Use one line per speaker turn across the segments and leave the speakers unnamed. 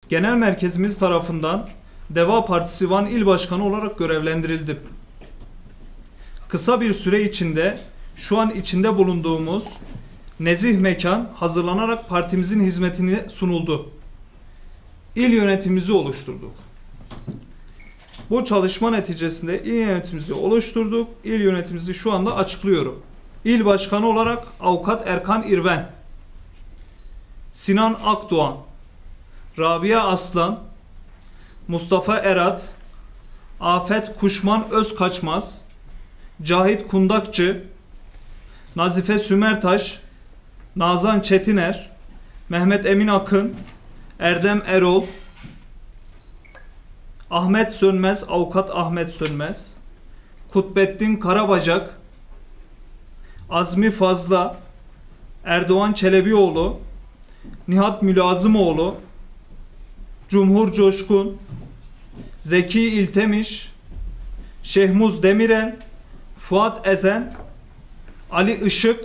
Genel merkezimiz tarafından Deva Partisi Van İl Başkanı olarak görevlendirildim. Kısa bir süre içinde şu an içinde bulunduğumuz nezih mekan hazırlanarak partimizin hizmetine sunuldu. İl yönetimimizi oluşturduk. Bu çalışma neticesinde il yönetimimizi oluşturduk. İl yönetimimizi şu anda açıklıyorum. İl Başkanı olarak Avukat Erkan İrven, Sinan Akdoğan, Rabia Aslan, Mustafa Erat, Afet Kuşman Özkaçmaz, Cahit Kundakçı, Nazife Sümertaş, Nazan Çetiner, Mehmet Emin Akın, Erdem Erol, Ahmet Sönmez, Avukat Ahmet Sönmez, Kutbettin Karabacak, Azmi Fazla, Erdoğan Çelebioğlu, Nihat Mülazımoğlu, Cumhur Coşkun, Zeki İltemiş, Şehmuz Demirel, Fuat Ezen, Ali Işık,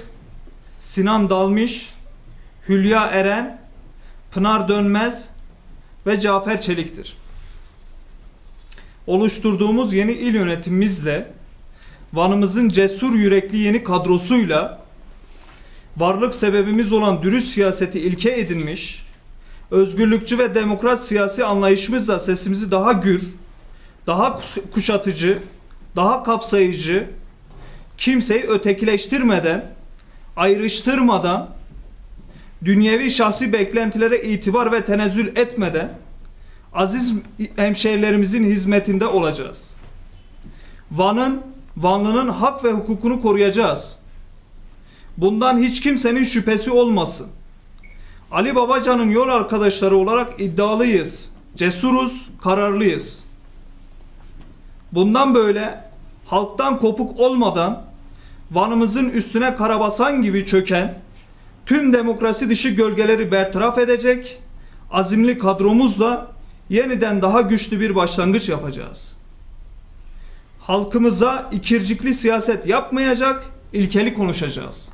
Sinan Dalmış, Hülya Eren, Pınar Dönmez ve Cafer Çelik'tir. Oluşturduğumuz yeni il yönetimimizle Van'ımızın cesur yürekli yeni kadrosuyla varlık sebebimiz olan dürüst siyaseti ilke edinmiş, özgürlükçü ve demokrat siyasi anlayışımızla sesimizi daha gür, daha kuşatıcı, daha kapsayıcı, kimseyi ötekileştirmeden, ayrıştırmadan, dünyevi şahsi beklentilere itibar ve tenezzül etmeden aziz hemşehrilerimizin hizmetinde olacağız. Vanlı'nın hak ve hukukunu koruyacağız. Bundan hiç kimsenin şüphesi olmasın. Ali Babacan'ın yol arkadaşları olarak iddialıyız, cesuruz, kararlıyız. Bundan böyle halktan kopuk olmadan Van'ımızın üstüne karabasan gibi çöken tüm demokrasi dışı gölgeleri bertaraf edecek azimli kadromuzla yeniden daha güçlü bir başlangıç yapacağız. Halkımıza ikircikli siyaset yapmayacak, ilkeli konuşacağız.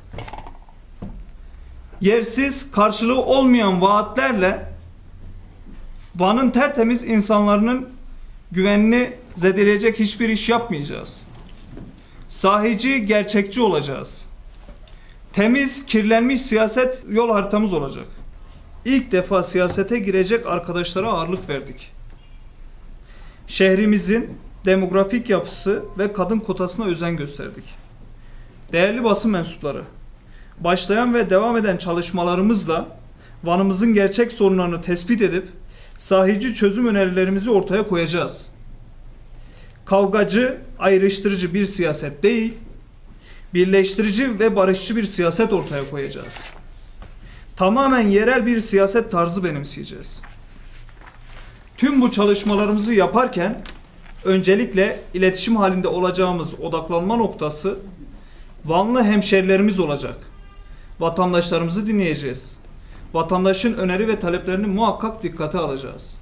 Yersiz, karşılığı olmayan vaatlerle Van'ın tertemiz insanların güvenini zedeleyecek hiçbir iş yapmayacağız. Sahici, gerçekçi olacağız. Temiz, kirlenmiş siyaset yol haritamız olacak. İlk defa siyasete girecek arkadaşlara ağırlık verdik. Şehrimizin demografik yapısı ve kadın kotasına özen gösterdik. Değerli basın mensupları, başlayan ve devam eden çalışmalarımızla Van'ımızın gerçek sorunlarını tespit edip sahici çözüm önerilerimizi ortaya koyacağız. Kavgacı, ayrıştırıcı bir siyaset değil, birleştirici ve barışçı bir siyaset ortaya koyacağız. Tamamen yerel bir siyaset tarzı benimseyeceğiz. Tüm bu çalışmalarımızı yaparken öncelikle iletişim halinde olacağımız odaklanma noktası Vanlı hemşerilerimiz olacak. Vatandaşlarımızı dinleyeceğiz. Vatandaşın öneri ve taleplerini muhakkak dikkate alacağız.